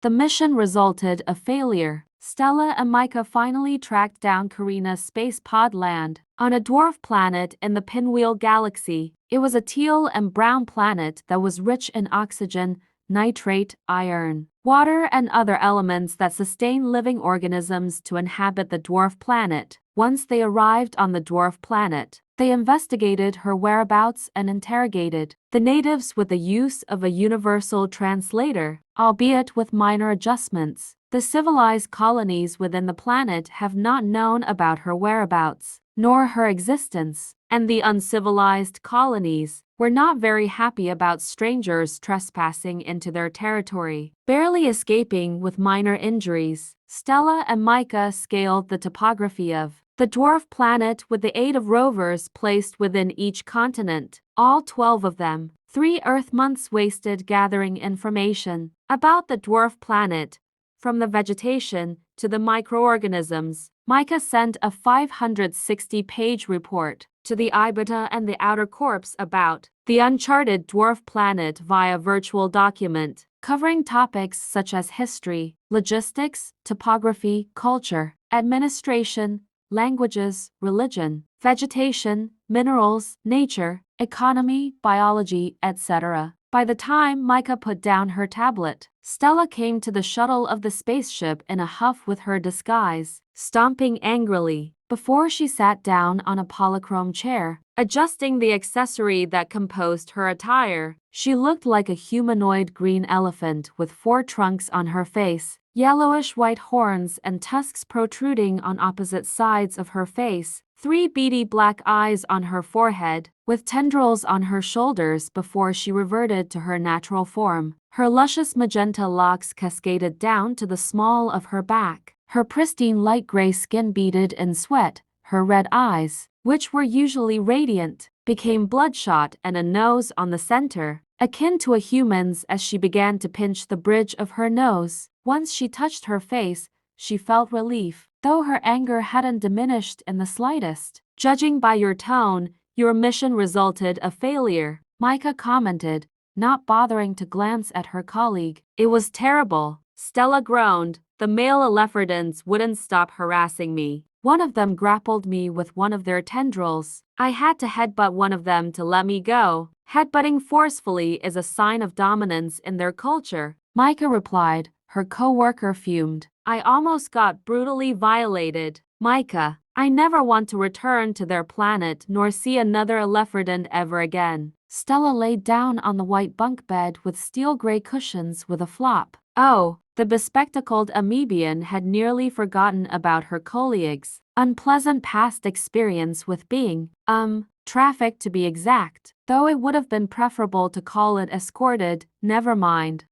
The mission resulted a failure. Stella and Micah finally tracked down Karina's space pod land on a dwarf planet in the Pinwheel Galaxy. It was a teal and brown planet that was rich in oxygen, nitrate, iron, water, and other elements that sustain living organisms to inhabit the dwarf planet. Once they arrived on the dwarf planet, they investigated her whereabouts and interrogated the natives with the use of a universal translator, albeit with minor adjustments. The civilized colonies within the planet have not known about her whereabouts, nor her existence, and the uncivilized colonies were not very happy about strangers trespassing into their territory. Barely escaping with minor injuries, Stella and Micah scaled the topography of the dwarf planet with the aid of rovers placed within each continent, all 12 of them. 3 Earth months wasted gathering information about the dwarf planet, from the vegetation to the microorganisms. Micah sent a 560-page report to the Ibita and the Outer Corps about the uncharted dwarf planet via virtual document, covering topics such as history, logistics, topography, culture, administration, languages, religion, vegetation, minerals, nature, economy, biology, etc. By the time Micah put down her tablet, Stella came to the shuttle of the spaceship in a huff with her disguise, stomping angrily, before she sat down on a polychrome chair, adjusting the accessory that composed her attire. She looked like a humanoid green elephant with 4 trunks on her face, yellowish-white horns and tusks protruding on opposite sides of her face, 3 beady black eyes on her forehead, with tendrils on her shoulders before she reverted to her natural form. Her luscious magenta locks cascaded down to the small of her back. Her pristine light gray skin beaded in sweat. Her red eyes, which were usually radiant, became bloodshot, and a nose on the center, akin to a human's, as she began to pinch the bridge of her nose. Once she touched her face, she felt relief, though her anger hadn't diminished in the slightest. Judging by your tone, your mission resulted a failure, Micah commented, not bothering to glance at her colleague. It was terrible, Stella groaned. The male Alephrodons wouldn't stop harassing me. One of them grappled me with one of their tendrils. I had to headbutt one of them to let me go. Headbutting forcefully is a sign of dominance in their culture, Micah replied. Her co-worker fumed. I almost got brutally violated. Micah, I never want to return to their planet nor see another Alephrodon ever again. Stella laid down on the white bunk bed with steel gray cushions with a flop. Oh, the bespectacled amoebian had nearly forgotten about her colleagues' unpleasant past experience with being, trafficked to be exact, though it would have been preferable to call it escorted. Never mind.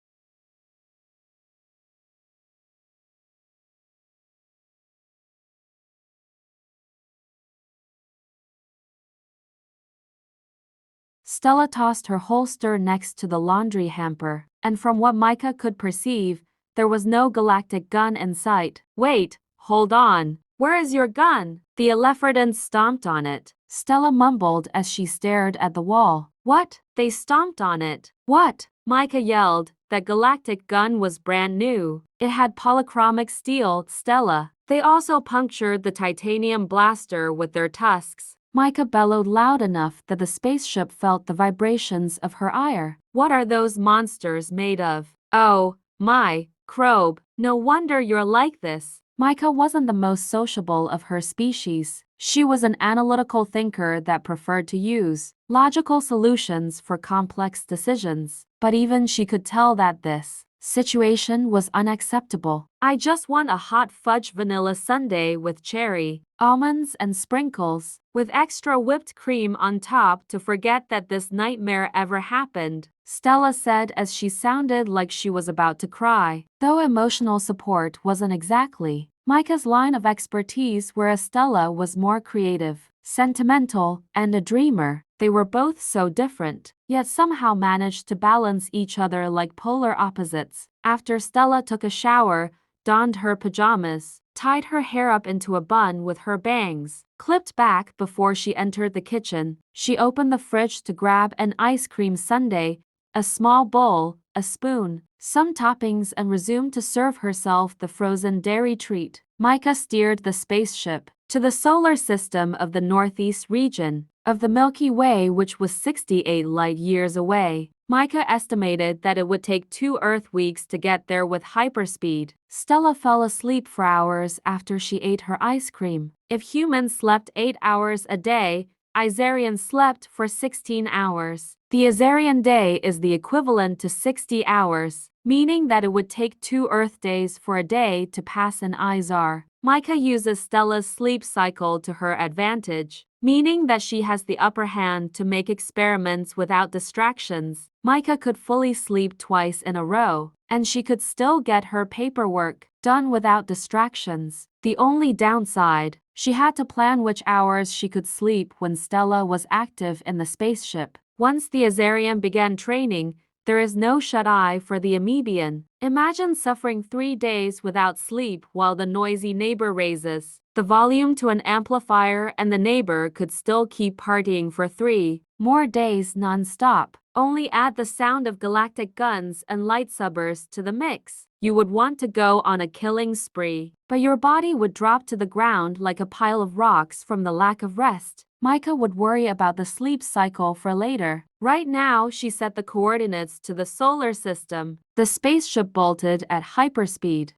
Stella tossed her holster next to the laundry hamper, and from what Micah could perceive, there was no galactic gun in sight. Wait, hold on. Where is your gun? The Alephrodon stomped on it, Stella mumbled as she stared at the wall. What? They stomped on it? What? Micah yelled. That galactic gun was brand new. It had polychromic steel, Stella. They also punctured the titanium blaster with their tusks. Micah bellowed loud enough that the spaceship felt the vibrations of her ire. What are those monsters made of? Oh, my, Crobe. No wonder you're like this. Micah wasn't the most sociable of her species. She was an analytical thinker that preferred to use logical solutions for complex decisions. But even she could tell that this situation was unacceptable. I just want a hot fudge vanilla sundae with cherry, almonds, and sprinkles, with extra whipped cream on top to forget that this nightmare ever happened, Stella said as she sounded like she was about to cry. Though emotional support wasn't exactly Micah's line of expertise, whereas Stella was more creative, sentimental, and a dreamer, they were both so different, yet somehow managed to balance each other like polar opposites. After Stella took a shower, donned her pajamas, tied her hair up into a bun with her bangs clipped back before she entered the kitchen, she opened the fridge to grab an ice cream sundae, a small bowl, a spoon, some toppings and resumed to serve herself the frozen dairy treat. Micah steered the spaceship to the solar system of the northeast region of the Milky Way, which was 68 light-years away. Micah estimated that it would take 2 Earth weeks to get there with hyperspeed. Stella fell asleep for hours after she ate her ice cream. If humans slept 8 hours a day, Izarians slept for 16 hours. The Izarian day is the equivalent to 60 hours, meaning that it would take 2 Earth days for a day to pass in Izar. Micah uses Stella's sleep cycle to her advantage, meaning that she has the upper hand to make experiments without distractions. Micah could fully sleep twice in a row, and she could still get her paperwork done without distractions. The only downside, she had to plan which hours she could sleep when Stella was active in the spaceship. Once the Azarian began training, there is no shut-eye for the amoebian. Imagine suffering 3 days without sleep while the noisy neighbor raises the volume to an amplifier and the neighbor could still keep partying for 3 more days non-stop. Only add the sound of galactic guns and lightsabers to the mix. You would want to go on a killing spree, but your body would drop to the ground like a pile of rocks from the lack of rest. Micah would worry about the sleep cycle for later. Right now, she set the coordinates to the solar system. The spaceship bolted at hyperspeed.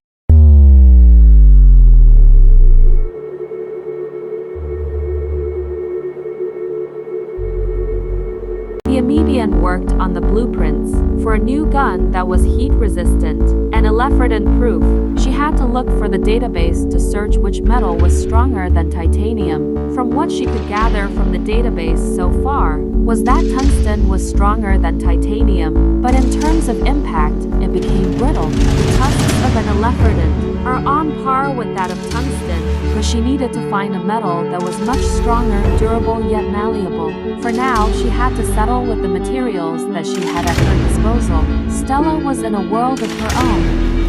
The amoebian worked on the blueprints for a new gun that was heat-resistant and Eleferdin-proof. She had to look for the database to search which metal was stronger than titanium. From what she could gather from the database so far, was that tungsten was stronger than titanium, but in terms of impact, it became brittle. The tusks of an Eleferdin are on par with that of tungsten, but she needed to find a metal that was much stronger, durable yet malleable. For now, she had to settle with the materials that she had at her disposal. Stella was in a world of her own.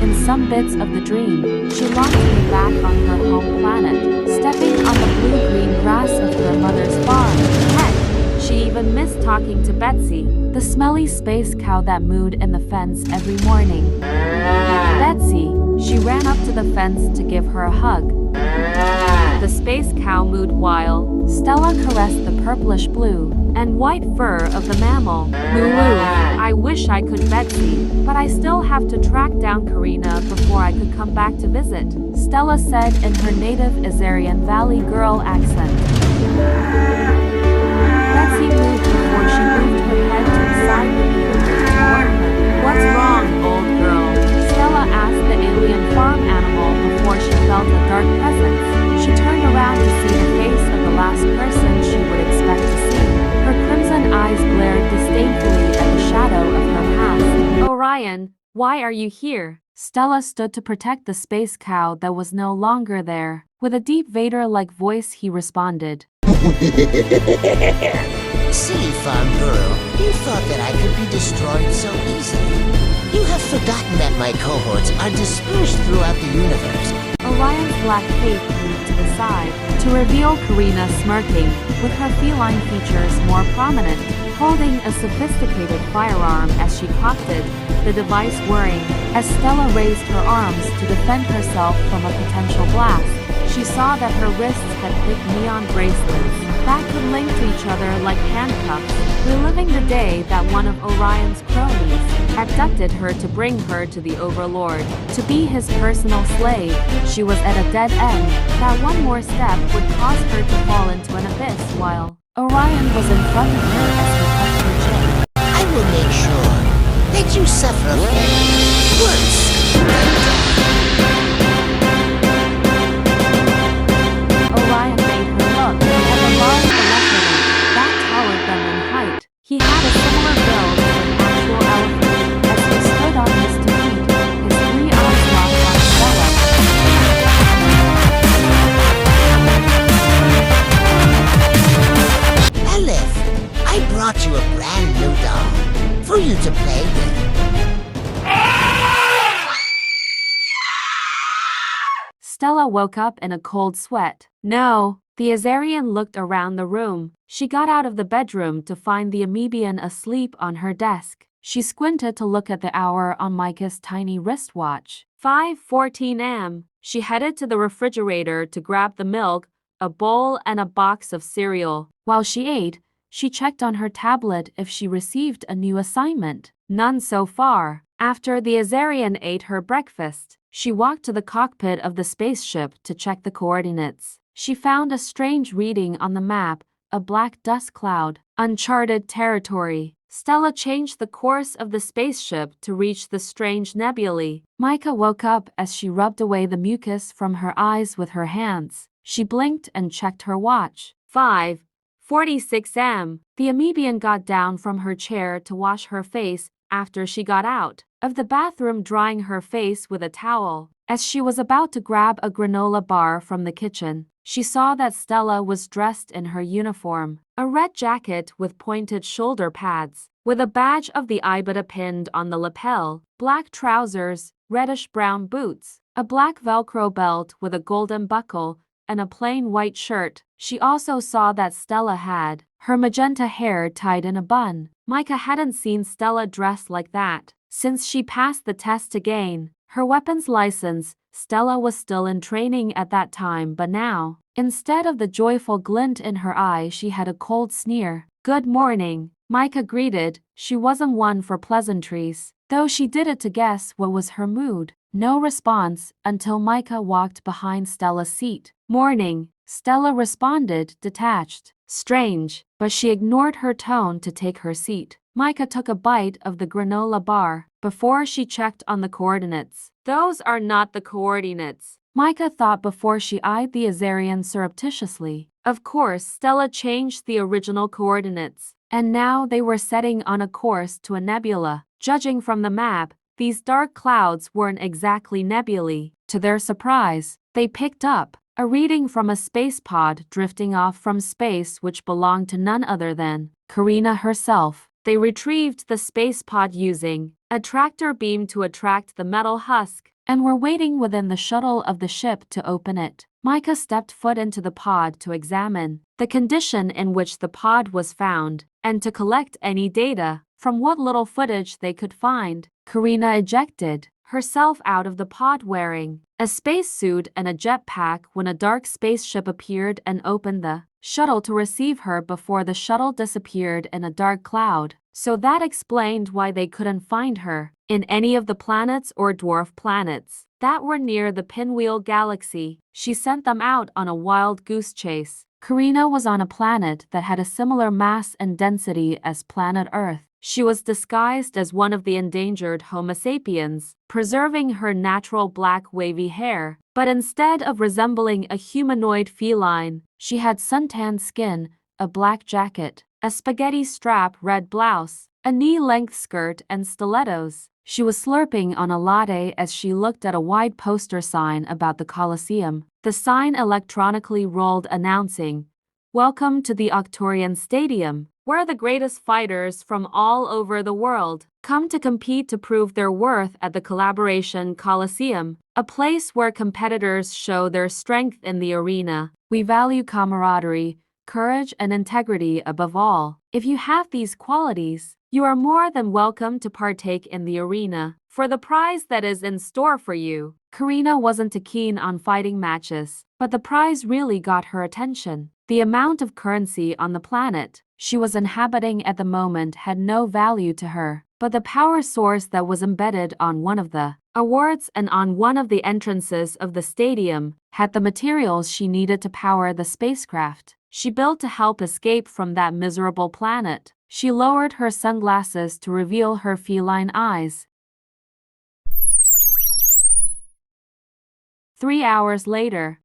In some bits of the dream, she longed to be back on her home planet, stepping on the blue-green grass of her mother's farm. Heck, she even missed talking to Betsy, the smelly space cow that mooed in the fence every morning. Betsy, she ran up to the fence to give her a hug. The space cow mooed while Stella caressed the purplish blue and white fur of the mammal. Moo-moo, I wish I could, Betsy, but I still have to track down Karina before I could come back to visit, Stella said in her native Azarian Valley girl accent. Betsy moved before she moved her head to the side repeatedly toward her. What's wrong, old girl? Stella asked the alien farm animal before she felt a dark presence. She turned around to see the face of the last person she would expect to see. Her crimson eyes glared disdainfully at the shadow of her past. Orion, why are you here? Stella stood to protect the space cow that was no longer there. With a deep Vader-like voice, he responded. Silly farm girl, you thought that I could be destroyed so easily. You have forgotten that my cohorts are dispersed throughout the universe. Orion's black cape moved to the side to reveal Karina smirking, with her feline features more prominent, holding a sophisticated firearm as she cocked it, the device whirring. As Stella raised her arms to defend herself from a potential blast, she saw that her wrists had thick neon bracelets that could link to each other like handcuffs, reliving the day that one of Orion's cronies abducted her to bring her to the Overlord, to be his personal slave. She was at a dead end. That one more step would cause her to fall into an abyss while Orion was in front of her as he touched her chin. I will make sure that you suffer once. Orion made her look at the large Eleferdin that towered them in height. He had a similar build to an actual elephant. As he stood on his feet, his 3 eyes locked on Stella. Aleph, I brought you a brand new doll for you to play with. Stella woke up in a cold sweat. No. The Azarian looked around the room. She got out of the bedroom to find the amoebian asleep on her desk. She squinted to look at the hour on Micah's tiny wristwatch. 5:14 am. She headed to the refrigerator to grab the milk, a bowl, and a box of cereal. While she ate, she checked on her tablet if she received a new assignment. None so far. After the Azarian ate her breakfast, she walked to the cockpit of the spaceship to check the coordinates. She found a strange reading on the map, a black dust cloud, uncharted territory. Stella changed the course of the spaceship to reach the strange nebulae. Micah woke up as she rubbed away the mucus from her eyes with her hands. She blinked and checked her watch. 5:46 am. The amoebian got down from her chair to wash her face after she got out of the bathroom, drying her face with a towel. As she was about to grab a granola bar from the kitchen, she saw that Stella was dressed in her uniform, a red jacket with pointed shoulder pads, with a badge of the Ibada pinned on the lapel, black trousers, reddish-brown boots, a black Velcro belt with a golden buckle, and a plain white shirt. She also saw that Stella had her magenta hair tied in a bun. Micah hadn't seen Stella dressed like that since she passed the test to gain her weapons license. Stella was still in training at that time, but now, instead of the joyful glint in her eye, she had a cold sneer. "Good morning," Micah greeted. She wasn't one for pleasantries, though she did it to guess what was her mood. No response until Micah walked behind Stella's seat. "Morning," Stella responded, detached. Strange, but she ignored her tone to take her seat. Micah took a bite of the granola bar before she checked on the coordinates. "Those are not the coordinates," Micah thought before she eyed the Azarian surreptitiously. Of course, Stella changed the original coordinates, and now they were setting on a course to a nebula. Judging from the map, these dark clouds weren't exactly nebulae. To their surprise, they picked up a reading from a space pod drifting off from space which belonged to none other than Karina herself. They retrieved the space pod using a tractor beam to attract the metal husk, and were waiting within the shuttle of the ship to open it. Micah stepped foot into the pod to examine the condition in which the pod was found, and to collect any data from what little footage they could find. Karina ejected herself out of the pod wearing a spacesuit and a jetpack when a dark spaceship appeared and opened the shuttle to receive her before the shuttle disappeared in a dark cloud. So that explained why they couldn't find her in any of the planets or dwarf planets that were near the Pinwheel Galaxy. She sent them out on a wild goose chase. Karina was on a planet that had a similar mass and density as planet Earth. She was disguised as one of the endangered Homo sapiens, preserving her natural black wavy hair. But instead of resembling a humanoid feline, she had suntanned skin, a black jacket, a spaghetti strap red blouse, a knee-length skirt, and stilettos. She was slurping on a latte as she looked at a wide poster sign about the Colosseum. The sign electronically rolled announcing, "Welcome to the Octorian Stadium, where the greatest fighters from all over the world come to compete to prove their worth at the Collaboration Coliseum, a place where competitors show their strength in the arena. We value camaraderie, courage, and integrity above all. If you have these qualities, you are more than welcome to partake in the arena for the prize that is in store for you." Karina wasn't too keen on fighting matches, but the prize really got her attention. The amount of currency on the planet she was inhabiting at the moment had no value to her, but the power source that was embedded on one of the awards and on one of the entrances of the stadium had the materials she needed to power the spacecraft she built to help escape from that miserable planet. She lowered her sunglasses to reveal her feline eyes. 3 hours later.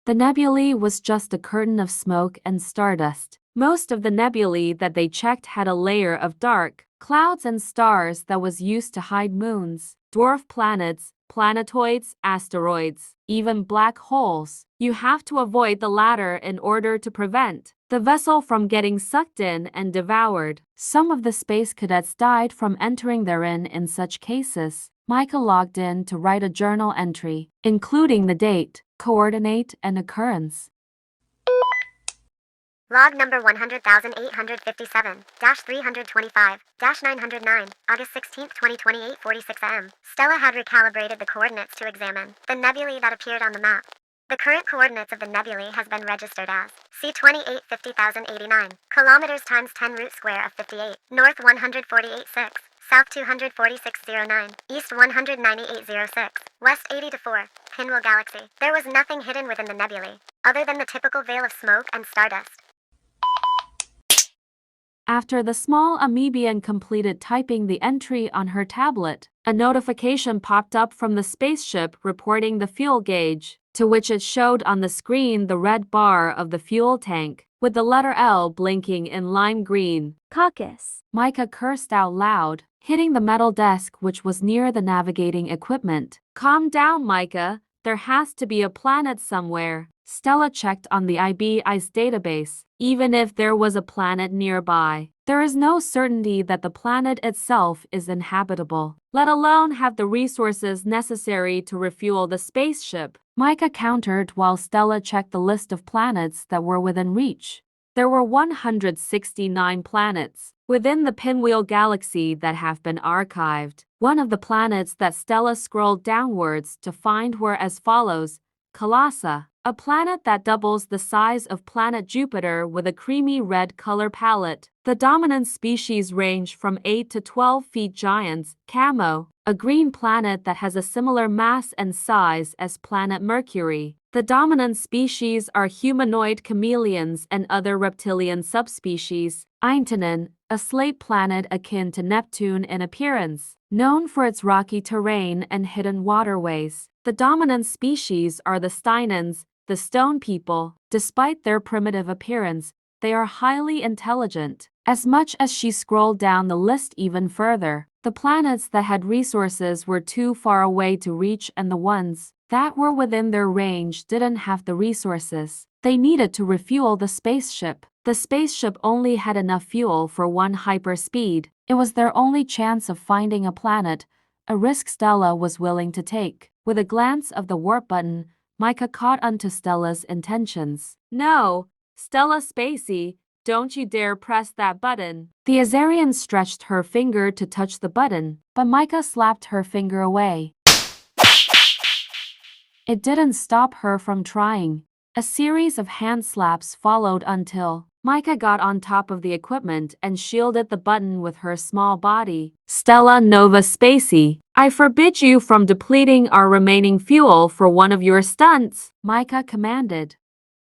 The nebulae was just a curtain of smoke and stardust. Most of the nebulae that they checked had a layer of dark clouds and stars that was used to hide moons, dwarf planets, planetoids, asteroids, even black holes. You have to avoid the latter in order to prevent the vessel from getting sucked in and devoured. Some of the space cadets died from entering therein in such cases. Micah logged in to write a journal entry, including the date, coordinate, and occurrence. Log number 100,857-325-909, August 16, 2028, 46 am. Stella had recalibrated the coordinates to examine the nebulae that appeared on the map. The current coordinates of the nebulae has been registered as C28 50,089, kilometers times 10 root square of 58, north 148.6, south 246.09, east 198.06, west 80 to 4, Pinwheel Galaxy. There was nothing hidden within the nebulae, other than the typical veil of smoke and stardust. After the small amoebian completed typing the entry on her tablet, a notification popped up from the spaceship reporting the fuel gauge, to which it showed on the screen the red bar of the fuel tank, with the letter L blinking in lime green. Caucus. Micah cursed out loud, hitting the metal desk which was near the navigating equipment. Calm down, Micah. There has to be a planet somewhere. Stella checked on the IBI's database. Even if there was a planet nearby, there is no certainty that the planet itself is inhabitable, let alone have the resources necessary to refuel the spaceship. Micah countered while Stella checked the list of planets that were within reach. There were 169 planets within the Pinwheel Galaxy that have been archived. One of the planets that Stella scrolled downwards to find were as follows: Colossa, a planet that doubles the size of planet Jupiter with a creamy red color palette. The dominant species range from 8 to 12 feet giants. Camo, a green planet that has a similar mass and size as planet Mercury. The dominant species are humanoid chameleons and other reptilian subspecies. Eintonen, a slate planet akin to Neptune in appearance, known for its rocky terrain and hidden waterways. The dominant species are the Steinans, the stone people. Despite their primitive appearance, they are highly intelligent. As much as she scrolled down the list even further, the planets that had resources were too far away to reach, and the ones that were within their range didn't have the resources they needed to refuel the spaceship. The spaceship only had enough fuel for one hyperspeed. It was their only chance of finding a planet, a risk Stella was willing to take. With a glance of the warp button, Micah caught onto Stella's intentions. No, Stella Spacey, don't you dare press that button. The Azarian stretched her finger to touch the button, but Micah slapped her finger away. It didn't stop her from trying. A series of hand slaps followed until Micah got on top of the equipment and shielded the button with her small body. Stella Nova Spacey, I forbid you from depleting our remaining fuel for one of your stunts, Micah commanded.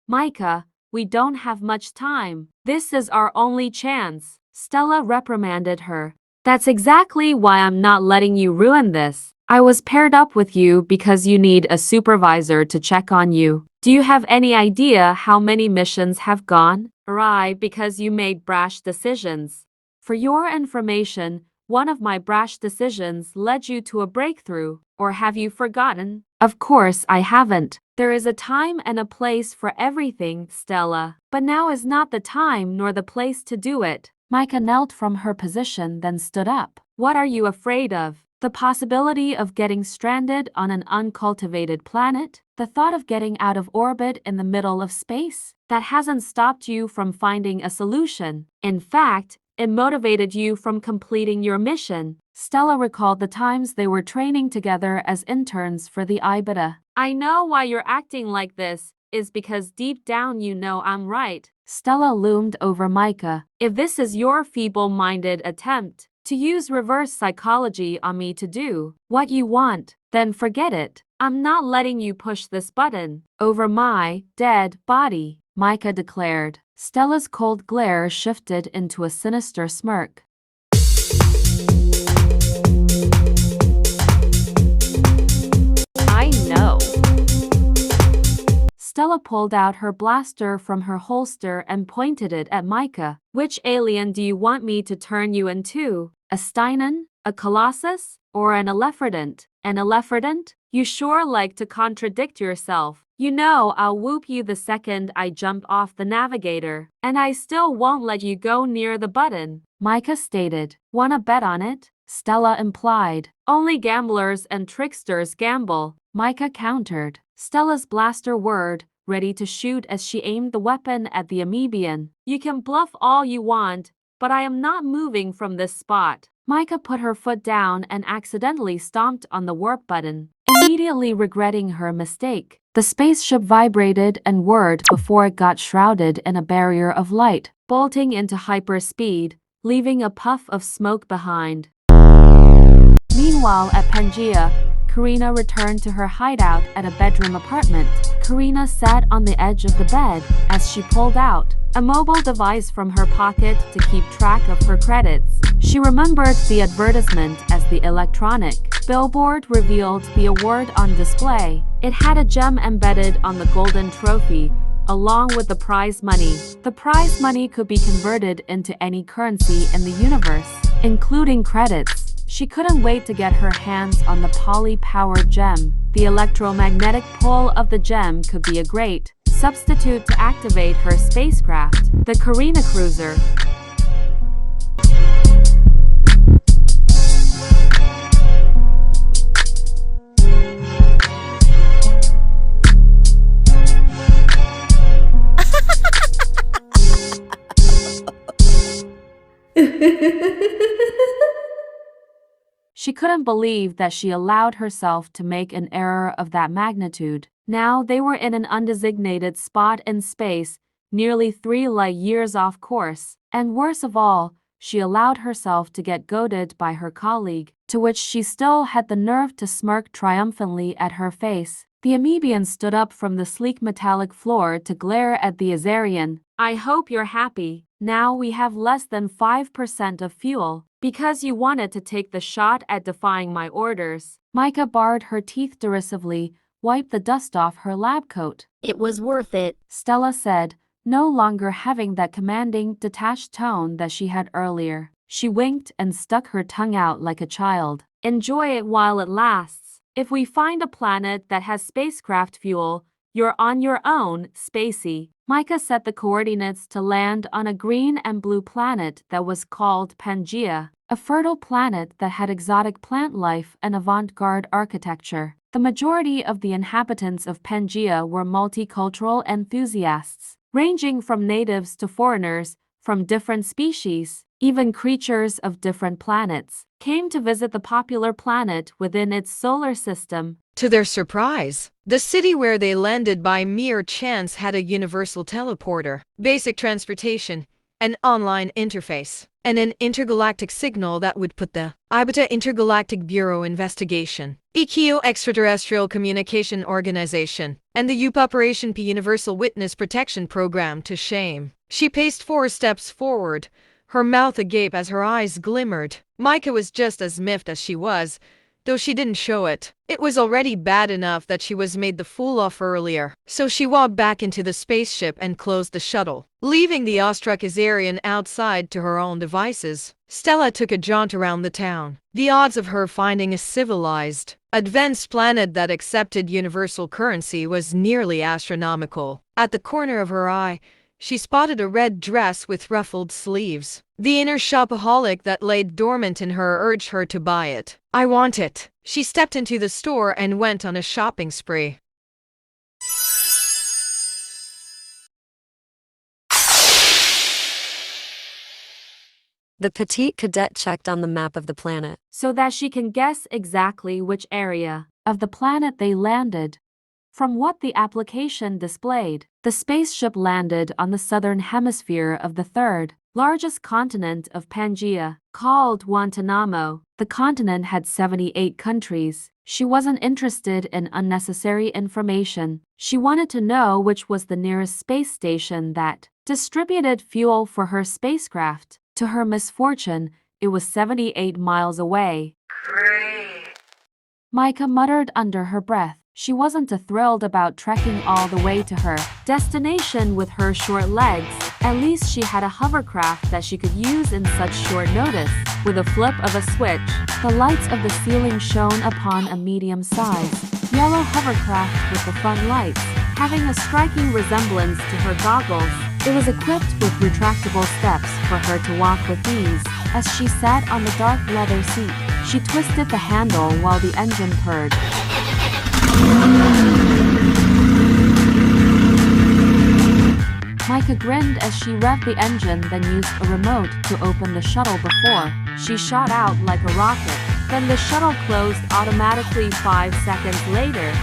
Micah, we don't have much time. This is our only chance, Stella reprimanded her. That's exactly why I'm not letting you ruin this. I was paired up with you because you need a supervisor to check on you. Do you have any idea how many missions have gone awry because you made brash decisions? For your information, one of my brash decisions led you to a breakthrough. Or have you forgotten? Of course I haven't. There is a time and a place for everything, Stella. But now is not the time nor the place to do it. Micah knelt from her position, then stood up. What are you afraid of? The possibility of getting stranded on an uncultivated planet? The thought of getting out of orbit in the middle of space? That hasn't stopped you from finding a solution. In fact, it motivated you from completing your mission. Stella recalled the times they were training together as interns for the IBITA. I know why you're acting like this, is because deep down you know I'm right. Stella loomed over Micah. If this is your feeble-minded attempt to use reverse psychology on me to do what you want, then forget it. I'm not letting you push this button over my dead body, Micah declared. Stella's cold glare shifted into a sinister smirk. I know. Stella pulled out her blaster from her holster and pointed it at Micah. Which alien do you want me to turn you into? A Steinan? A Colossus? Or an Elephardant? An Elephardant? You sure like to contradict yourself. You know I'll whoop you the second I jump off the navigator, and I still won't let you go near the button, Micah stated. Wanna bet on it? Stella implied. Only gamblers and tricksters gamble, Micah countered. Stella's blaster whirred, ready to shoot as she aimed the weapon at the amoebian. "You can bluff all you want, but I am not moving from this spot." Micah put her foot down and accidentally stomped on the warp button, immediately regretting her mistake. The spaceship vibrated and whirred before it got shrouded in a barrier of light, bolting into hyperspeed, leaving a puff of smoke behind. Meanwhile, at Pangea, Karina returned to her hideout at a bedroom apartment. Karina sat on the edge of the bed as she pulled out a mobile device from her pocket to keep track of her credits. She remembered the advertisement as the electronic billboard revealed the award on display. It had a gem embedded on the golden trophy, along with the prize money. The prize money could be converted into any currency in the universe, including credits. She couldn't wait to get her hands on the poly-powered gem. The electromagnetic pull of the gem could be a great substitute to activate her spacecraft, the Karina Cruiser. She couldn't believe that she allowed herself to make an error of that magnitude. Now they were in an undesignated spot in space, nearly 3 light years off course. And worst of all, she allowed herself to get goaded by her colleague, to which she still had the nerve to smirk triumphantly at her face. The amoebian stood up from the sleek metallic floor to glare at the Azarian. "I hope you're happy. Now we have less than 5% of fuel, because you wanted to take the shot at defying my orders." Micah barred her teeth derisively, wiped the dust off her lab coat. "It was worth it," Stella said, no longer having that commanding, detached tone that she had earlier. She winked and stuck her tongue out like a child. "Enjoy it while it lasts. If we find a planet that has spacecraft fuel, you're on your own, Spacey." Micah set the coordinates to land on a green and blue planet that was called Pangea, a fertile planet that had exotic plant life and avant-garde architecture. The majority of the inhabitants of Pangea were multicultural enthusiasts, ranging from natives to foreigners from different species. Even creatures of different planets came to visit the popular planet within its solar system. To their surprise, the city where they landed by mere chance had a universal teleporter, basic transportation, an online interface, and an intergalactic signal that would put the IBTA Intergalactic Bureau Investigation, EQ Extraterrestrial Communication Organization, and the UP Operation P Universal Witness Protection Program to shame. She paced 4 steps forward, her mouth agape as her eyes glimmered. Micah was just as miffed as she was, though she didn't show it. It was already bad enough that she was made the fool of earlier. So she walked back into the spaceship and closed the shuttle, leaving the awestruck Azarian outside to her own devices. Stella took a jaunt around the town. The odds of her finding a civilized, advanced planet that accepted universal currency was nearly astronomical. At the corner of her eye, she spotted a red dress with ruffled sleeves. The inner shopaholic that lay dormant in her urged her to buy it. "I want it." She stepped into the store and went on a shopping spree. The petite cadet checked on the map of the planet, so that she can guess exactly which area of the planet they landed. From what the application displayed, the spaceship landed on the southern hemisphere of the third largest continent of Pangea, called Guantanamo. The continent had 78 countries. She wasn't interested in unnecessary information. She wanted to know which was the nearest space station that distributed fuel for her spacecraft. To her misfortune, it was 78 miles away. Great. Micah muttered under her breath. She wasn't too thrilled about trekking all the way to her destination with her short legs. At least she had a hovercraft that she could use in such short notice. With a flip of a switch, the lights of the ceiling shone upon a medium-sized yellow hovercraft with the front lights, having a striking resemblance to her goggles. It was equipped with retractable steps for her to walk with ease. As she sat on the dark leather seat, she twisted the handle while the engine purred. Micah grinned as she revved the engine, then used a remote to open the shuttle before she shot out like a rocket. Then the shuttle closed automatically 5 seconds later.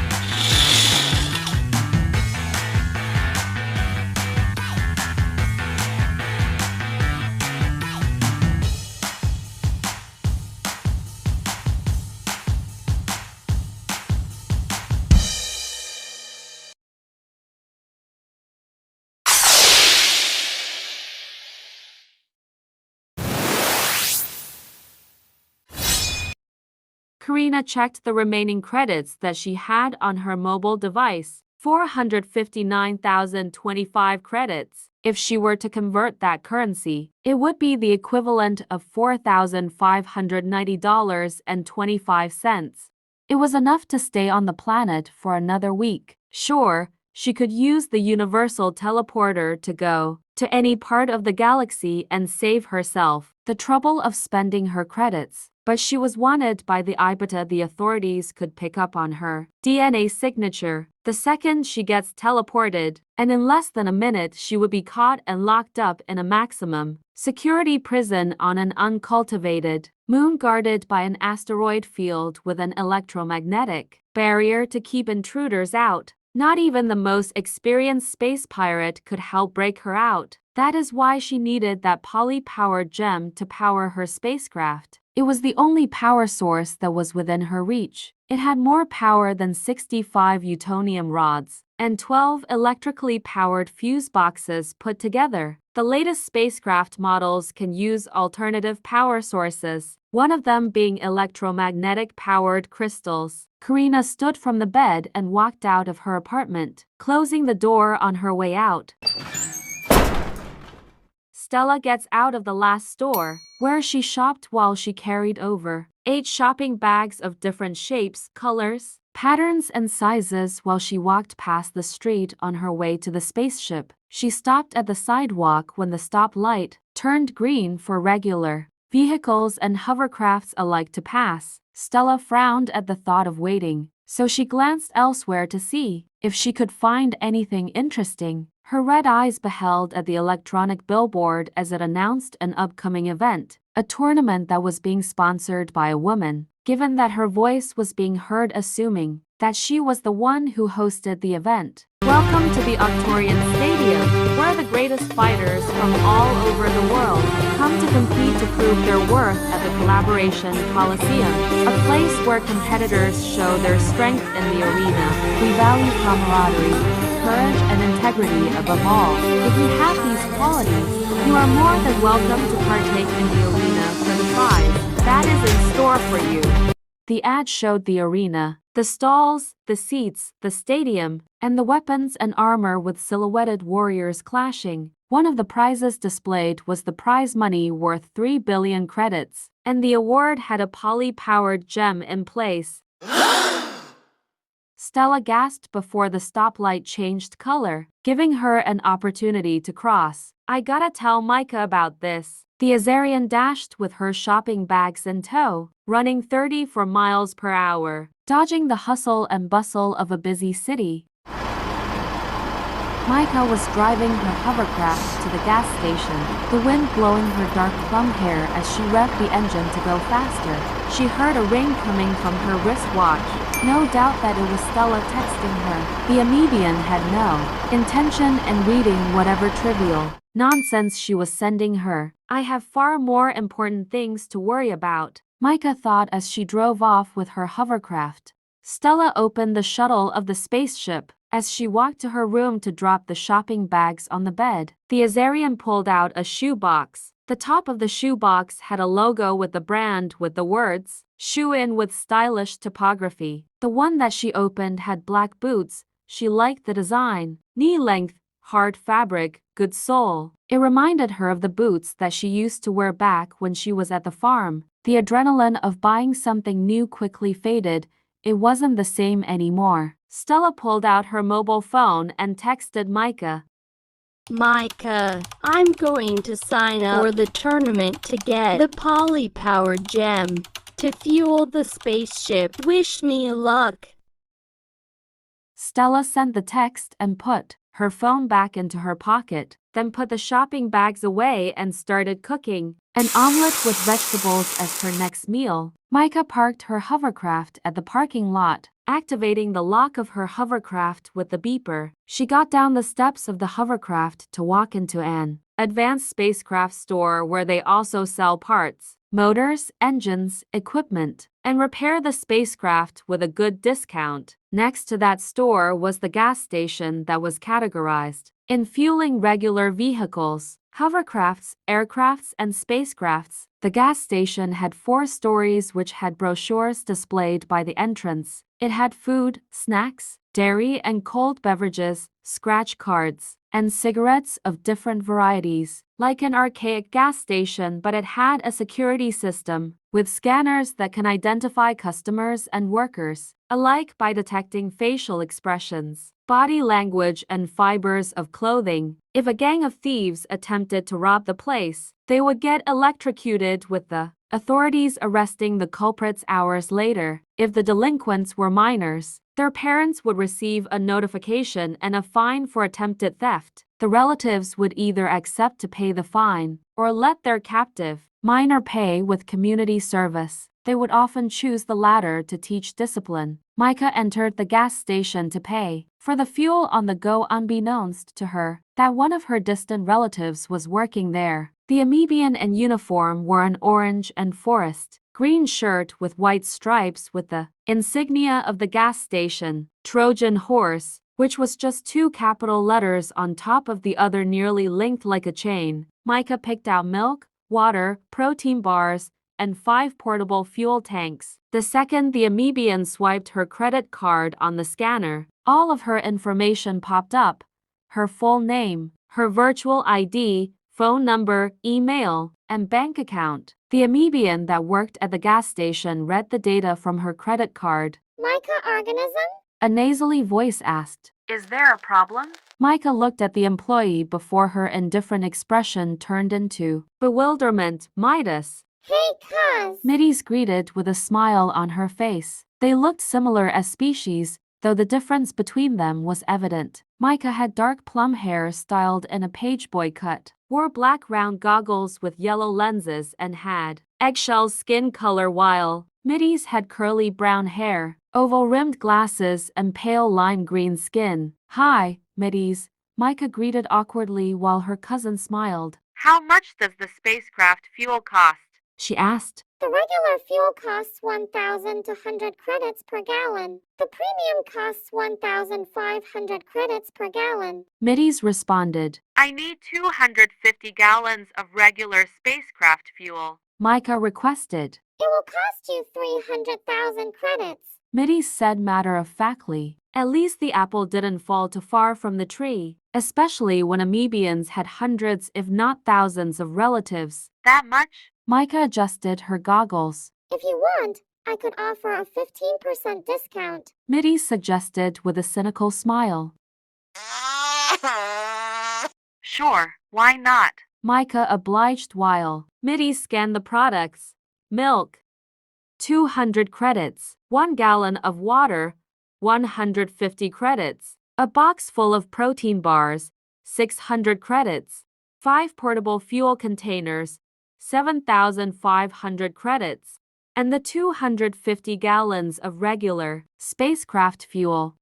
Karina checked the remaining credits that she had on her mobile device, 459,025 credits. If she were to convert that currency, it would be the equivalent of $4,590.25. It was enough to stay on the planet for another week. Sure, she could use the universal teleporter to go to any part of the galaxy and save herself the trouble of spending her credits. But she was wanted by the IBTA. The authorities could pick up on her DNA signature the second she gets teleported, and in less than a minute she would be caught and locked up in a maximum security prison on an uncultivated moon guarded by an asteroid field with an electromagnetic barrier to keep intruders out. Not even the most experienced space pirate could help break her out. That is why she needed that poly-powered gem to power her spacecraft. It was the only power source that was within her reach. It had more power than 65 Utonium rods and 12 electrically powered fuse boxes put together. The latest spacecraft models can use alternative power sources, one of them being electromagnetic-powered crystals. Karina stood from the bed and walked out of her apartment, closing the door on her way out. Stella gets out of the last store, where she shopped while she carried over 8 shopping bags of different shapes, colors, patterns, and sizes while she walked past the street on her way to the spaceship. She stopped at the sidewalk when the stoplight turned green for regular vehicles and hovercrafts alike to pass. Stella frowned at the thought of waiting, so she glanced elsewhere to see if she could find anything interesting. Her red eyes beheld at the electronic billboard as it announced an upcoming event, a tournament that was being sponsored by a woman. Given that her voice was being heard, assuming that she was the one who hosted the event. Welcome to the Octorian Stadium, where the greatest fighters from all over the world come to compete to prove their worth at the Collaboration Coliseum, a place where competitors show their strength in the arena. We value camaraderie, courage, and integrity above all. If you have these qualities, you are more than welcome to partake in the arena for the prize that is in store for you. The ad showed the arena, the stalls, the seats, the stadium, and the weapons and armor with silhouetted warriors clashing. One of the prizes displayed was the prize money worth 3 billion credits, and the award had a poly-powered gem in place. Stella gasped before the stoplight changed color, giving her an opportunity to cross. I gotta tell Micah about this. The Azarian dashed with her shopping bags in tow, running 34 miles per hour, dodging the hustle and bustle of a busy city. Micah was driving her hovercraft to the gas station, the wind blowing her dark plum hair as she revved the engine to go faster. She heard a ring coming from her wristwatch. No doubt that it was Stella texting her. The Amoebian had no intention in reading whatever trivial nonsense she was sending her. I have far more important things to worry about, Micah thought as she drove off with her hovercraft. Stella opened the shuttle of the spaceship. As she walked to her room to drop the shopping bags on the bed, the Azarian pulled out a shoebox. The top of the shoebox had a logo with the brand with the words, "Shoe in" with stylish typography. The one that she opened had black boots. She liked the design. Knee-length, hard fabric, good sole. It reminded her of the boots that she used to wear back when she was at the farm. The adrenaline of buying something new quickly faded. It wasn't the same anymore. Stella pulled out her mobile phone and texted Micah. Micah, I'm going to sign up for the tournament to get the poly-powered gem to fuel the spaceship. Wish me luck. Stella sent the text and put her phone back into her pocket. then put the shopping bags away and started cooking an omelet with vegetables as her next meal. Micah parked her hovercraft at the parking lot, activating the lock of her hovercraft with the beeper. She got down the steps of the hovercraft to walk into an advanced spacecraft store where they also sell parts, motors, engines, equipment, and repair the spacecraft with a good discount. Next to that store was the gas station that was categorized in fueling regular vehicles, hovercrafts, aircrafts, and spacecrafts. The gas station had 4 stories which had brochures displayed by the entrance. It had food, snacks, dairy and cold beverages, scratch cards, and cigarettes of different varieties, like an archaic gas station, but it had a security system with scanners that can identify customers and workers alike by detecting facial expressions, body language, and fibers of clothing. If a gang of thieves attempted to rob the place, they would get electrocuted, with the authorities arresting the culprits hours later. If the delinquents were minors, their parents would receive a notification and a fine for attempted theft. The relatives would either accept to pay the fine or let their captive minor pay with community service. They would often choose the latter to teach discipline. Micah entered the gas station to pay for the fuel on the go, unbeknownst to her that one of her distant relatives was working there. The amoebian in uniform wore an orange and forest green shirt with white stripes with the insignia of the gas station, Trojan Horse, which was just 2 capital letters on top of the other, nearly linked like a chain. Micah picked out milk, water, protein bars, and 5 portable fuel tanks. The second the amoebian swiped her credit card on the scanner, all of her information popped up: her full name, her virtual ID, phone number, email, and bank account. The amoebian that worked at the gas station read the data from her credit card. Microorganism? A nasally voice asked. Is there a problem? Micah looked at the employee before her indifferent expression turned into bewilderment. Midas. Hey, cuz. Middy's greeted with a smile on her face. They looked similar as species, though the difference between them was evident. Micah had dark plum hair styled in a pageboy cut, wore black round goggles with yellow lenses, and had eggshell skin color, while Middy's had curly brown hair, oval-rimmed glasses, and pale lime green skin. Hi, Middy's, Micah greeted awkwardly while her cousin smiled. How much does the spacecraft fuel cost? She asked. The regular fuel costs 1,200 credits per gallon. The premium costs 1,500 credits per gallon. Middy's responded. I need 250 gallons of regular spacecraft fuel, Micah requested. It will cost you 300,000 credits, Middy's said matter-of-factly. At least the apple didn't fall too far from the tree, especially when amoebians had hundreds if not thousands of relatives. That much? Micah adjusted her goggles. If you want, I could offer a 15% discount, Middy suggested with a cynical smile. Sure, why not? Micah obliged while Middy scanned the products. Milk, 200 credits. 1 gallon of water, 150 credits. A box full of protein bars, 600 credits. 5 portable fuel containers, 7,500 credits. And the 250 gallons of regular spacecraft fuel,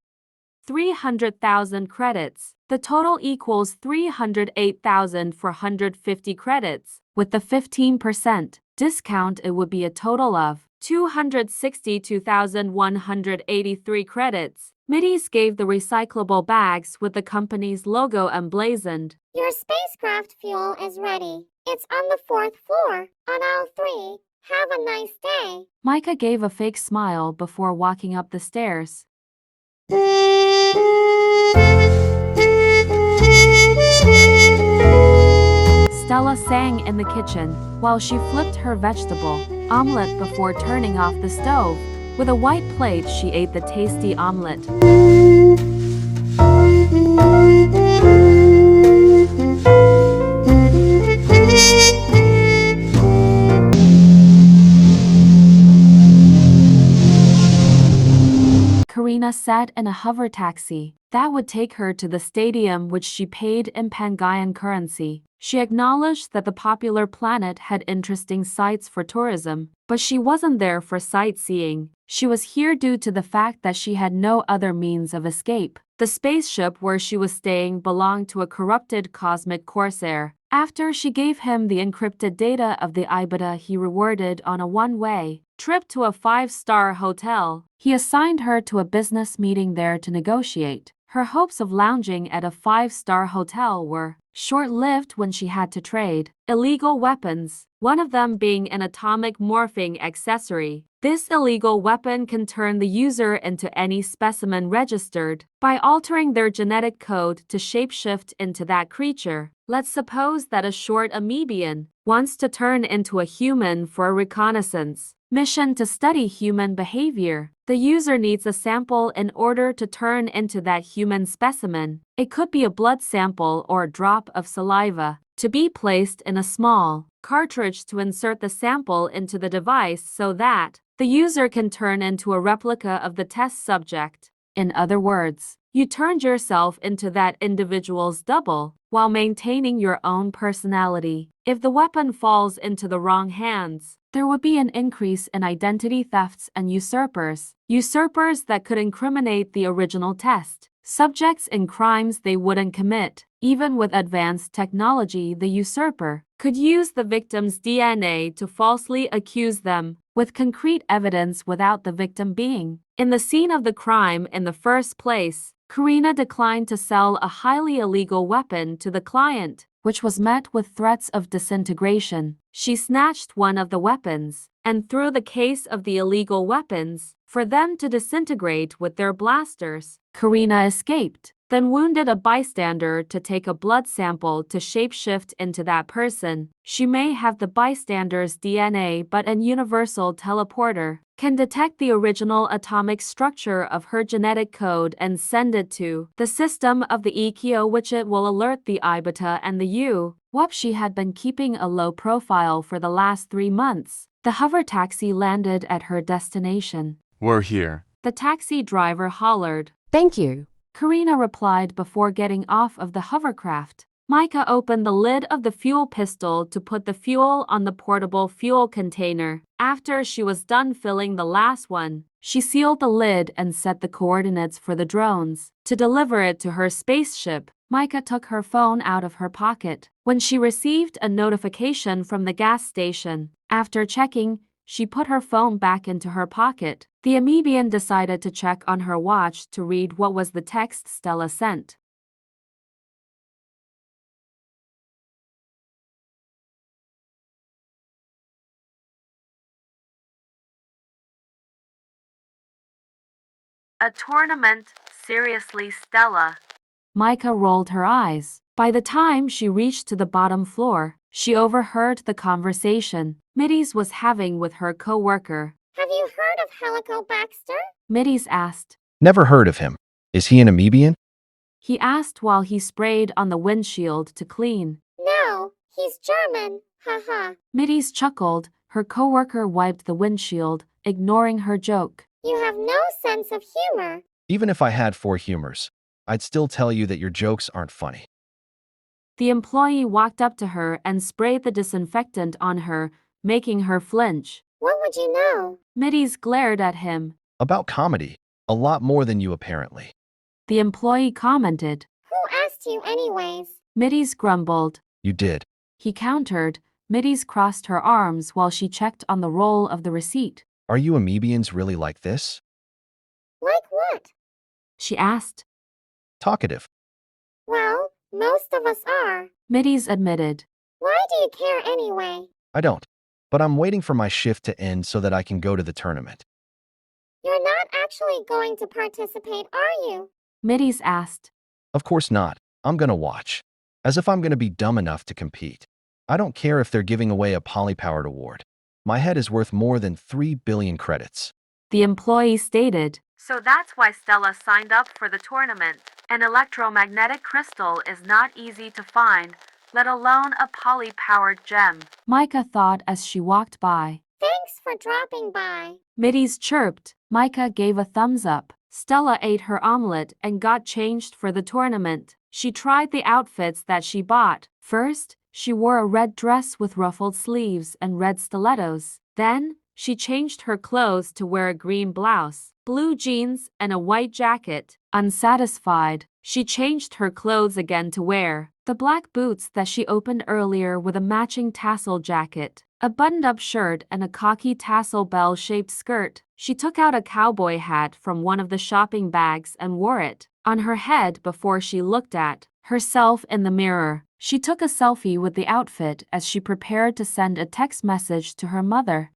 300,000 credits. The total equals 308,450 credits. With the 15% discount, it would be a total of 262,183 credits. Middy's gave the recyclable bags with the company's logo emblazoned. Your spacecraft fuel is ready. It's on the 4th floor, on aisle 3. Have a nice day. Micah gave a fake smile before walking up the stairs. Stella sang in the kitchen while she flipped her vegetable omelet before turning off the stove. With a white plate, she ate the tasty omelet. Karina sat in a hover taxi that would take her to the stadium, which she paid in Pangaean currency. She acknowledged that the popular planet had interesting sites for tourism, but she wasn't there for sightseeing. She was here due to the fact that she had no other means of escape. The spaceship where she was staying belonged to a corrupted cosmic corsair. After she gave him the encrypted data of the Ibida he rewarded on a one-way trip to a 5-star hotel, he assigned her to a business meeting there to negotiate. Her hopes of lounging at a 5-star hotel were short-lived when she had to trade illegal weapons, one of them being an atomic morphing accessory. This illegal weapon can turn the user into any specimen registered by altering their genetic code to shapeshift into that creature. Let's suppose that a short amoebian wants to turn into a human for a reconnaissance mission to study human behavior. The user needs a sample in order to turn into that human specimen. It could be a blood sample or a drop of saliva, to be placed in a small cartridge to insert the sample into the device so that the user can turn into a replica of the test subject. In other words, you turned yourself into that individual's double while maintaining your own personality. If the weapon falls into the wrong hands, there would be an increase in identity thefts and usurpers that could incriminate the original test subjects in crimes they wouldn't commit. Even with advanced technology, the usurper could use the victim's DNA to falsely accuse them with concrete evidence without the victim being in the scene of the crime in the first place. Karina declined to sell a highly illegal weapon to the client, which was met with threats of disintegration. She snatched one of the weapons and threw the case of the illegal weapons for them to disintegrate with their blasters. Karina escaped, then wounded a bystander to take a blood sample to shapeshift into that person. She may have the bystander's DNA, but an universal teleporter can detect the original atomic structure of her genetic code and send it to the system of the EKO, which it will alert the Ibita and the U. Whoop, she had been keeping a low profile for the last 3 months. The hover taxi landed at her destination. We're here. The taxi driver hollered. Thank you. Karina replied before getting off of the hovercraft. Micah opened the lid of the fuel pistol to put the fuel on the portable fuel container. After she was done filling the last one, she sealed the lid and set the coordinates for the drones to deliver it to her spaceship. Micah took her phone out of her pocket when she received a notification from the gas station. After checking, she put her phone back into her pocket. The amoebian decided to check on her watch to read what was the text Stella sent. A tournament? Seriously, Stella? Micah rolled her eyes. By the time she reached to the bottom floor, she overheard the conversation Middies was having with her co-worker. Have you heard of Helico Baxter? Middies asked. Never heard of him. Is he an amoebian? He asked while he sprayed on the windshield to clean. No, he's German. Haha. Middies chuckled. Her co-worker wiped the windshield, ignoring her joke. You have no sense of humor. Even if I had 4 humors, I'd still tell you that your jokes aren't funny. The employee walked up to her and sprayed the disinfectant on her, making her flinch. What would you know? Middies glared at him. About comedy, a lot more than you apparently. The employee commented. Who asked you anyways? Middies grumbled. You did. He countered. Middies crossed her arms while she checked on the roll of the receipt. Are you amoebians really like this? Like what? She asked. Talkative. Well, most of us are. Middies admitted. Why do you care anyway? I don't. But I'm waiting for my shift to end so that I can go to the tournament. You're not actually going to participate, are you? Middies asked. Of course not. I'm gonna watch. As if I'm gonna be dumb enough to compete. I don't care if they're giving away a poly-powered award. My head is worth more than 3 billion credits. The employee stated. So that's why Stella signed up for the tournament. An electromagnetic crystal is not easy to find, let alone a poly-powered gem. Micah thought as she walked by. Thanks for dropping by. Middies chirped. Micah gave a thumbs up. Stella ate her omelet and got changed for the tournament. She tried the outfits that she bought. First, she wore a red dress with ruffled sleeves and red stilettos. Then, she changed her clothes to wear a green blouse, blue jeans, and a white jacket. Unsatisfied, she changed her clothes again to wear the black boots that she opened earlier with a matching tassel jacket, a buttoned-up shirt, and a khaki tassel bell-shaped skirt. She took out a cowboy hat from one of the shopping bags and wore it on her head before she looked at herself in the mirror. She took a selfie with the outfit as she prepared to send a text message to her mother.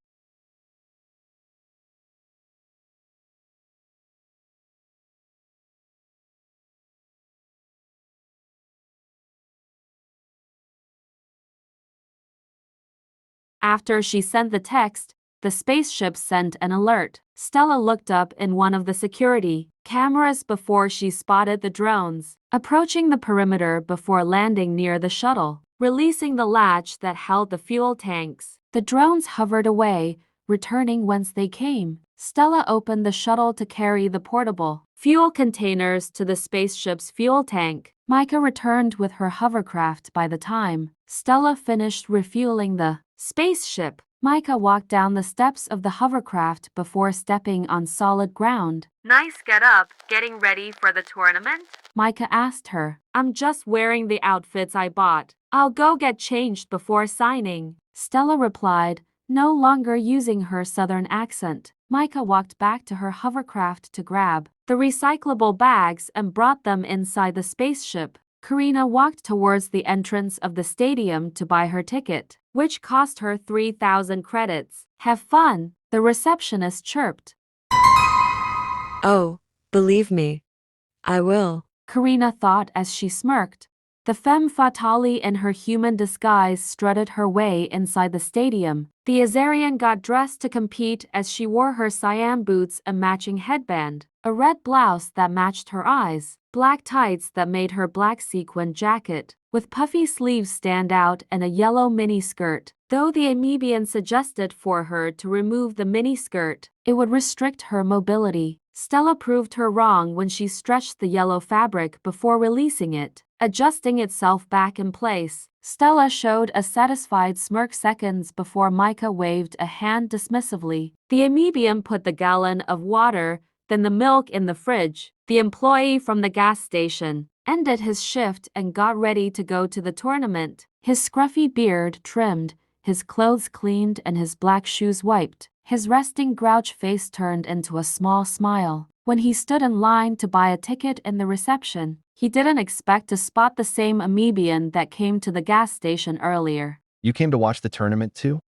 After she sent the text, the spaceship sent an alert. Stella looked up in one of the security cameras before she spotted the drones approaching the perimeter before landing near the shuttle, releasing the latch that held the fuel tanks. The drones hovered away, returning whence they came. Stella opened the shuttle to carry the portable fuel containers to the spaceship's fuel tank. Micah returned with her hovercraft by the time Stella finished refueling the spaceship. Micah walked down the steps of the hovercraft before stepping on solid ground. Nice get up, getting ready for the tournament? Micah asked her. I'm just wearing the outfits I bought. I'll go get changed before signing, Stella replied, no longer using her southern accent. Micah walked back to her hovercraft to grab the recyclable bags and brought them inside the spaceship. Karina walked towards the entrance of the stadium to buy her ticket, which cost her 3,000 credits. Have fun, the receptionist chirped. Oh, believe me, I will, Karina thought as she smirked. The femme fatale in her human disguise strutted her way inside the stadium. The Azarian got dressed to compete as she wore her cyan boots and matching headband, a red blouse that matched her eyes, black tights that made her black sequin jacket, with puffy sleeves stand out, and a yellow miniskirt. Though the Amoebian suggested for her to remove the miniskirt, it would restrict her mobility. Stella proved her wrong when she stretched the yellow fabric before releasing it, adjusting itself back in place. Stella showed a satisfied smirk seconds before Micah waved a hand dismissively. The Amoebian put the gallon of water, then the milk in the fridge. The employee from the gas station ended his shift and got ready to go to the tournament. His scruffy beard trimmed, his clothes cleaned, and his black shoes wiped. His resting grouch face turned into a small smile. When he stood in line to buy a ticket in the reception, he didn't expect to spot the same Amoebian that came to the gas station earlier. You came to watch the tournament too?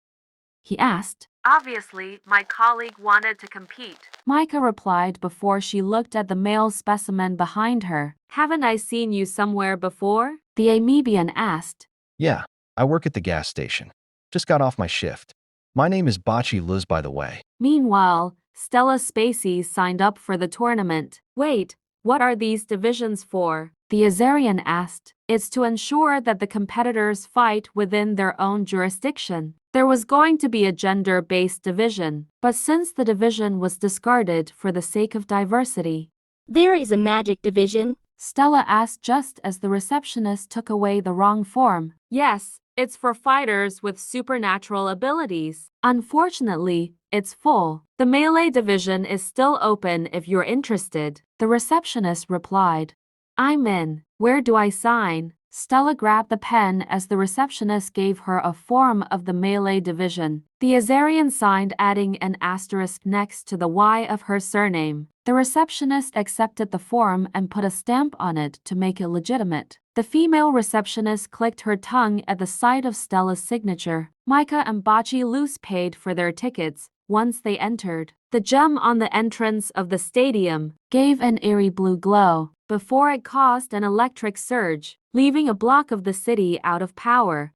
He asked. Obviously, my colleague wanted to compete, Micah replied before she looked at the male specimen behind her. Haven't I seen you somewhere before? The Amoebian asked. Yeah, I work at the gas station. Just got off my shift. My name is Bachi Luz, by the way. Meanwhile, Stella Spacey signed up for the tournament. Wait, what are these divisions for? The Azarian asked. It's to ensure that the competitors fight within their own jurisdiction. There was going to be a gender-based division, but since the division was discarded for the sake of diversity, There is a magic division. Stella asked just as the receptionist took away the wrong form. Yes, it's for fighters with supernatural abilities. Unfortunately, it's full. The melee division is still open if you're interested, the receptionist replied. I'm in. Where do I sign? Stella grabbed the pen as the receptionist gave her a form of the melee division. The Azarian signed, adding an asterisk next to the Y of her surname. The receptionist accepted the form and put a stamp on it to make it legitimate. The female receptionist clicked her tongue at the sight of Stella's signature. Micah and Bachi Luz paid for their tickets once they entered. The gem on the entrance of the stadium gave an eerie blue glow before it caused an electric surge, leaving a block of the city out of power.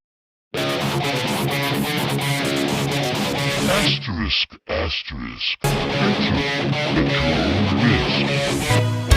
Asterisk, asterisk. Enter at your own risk.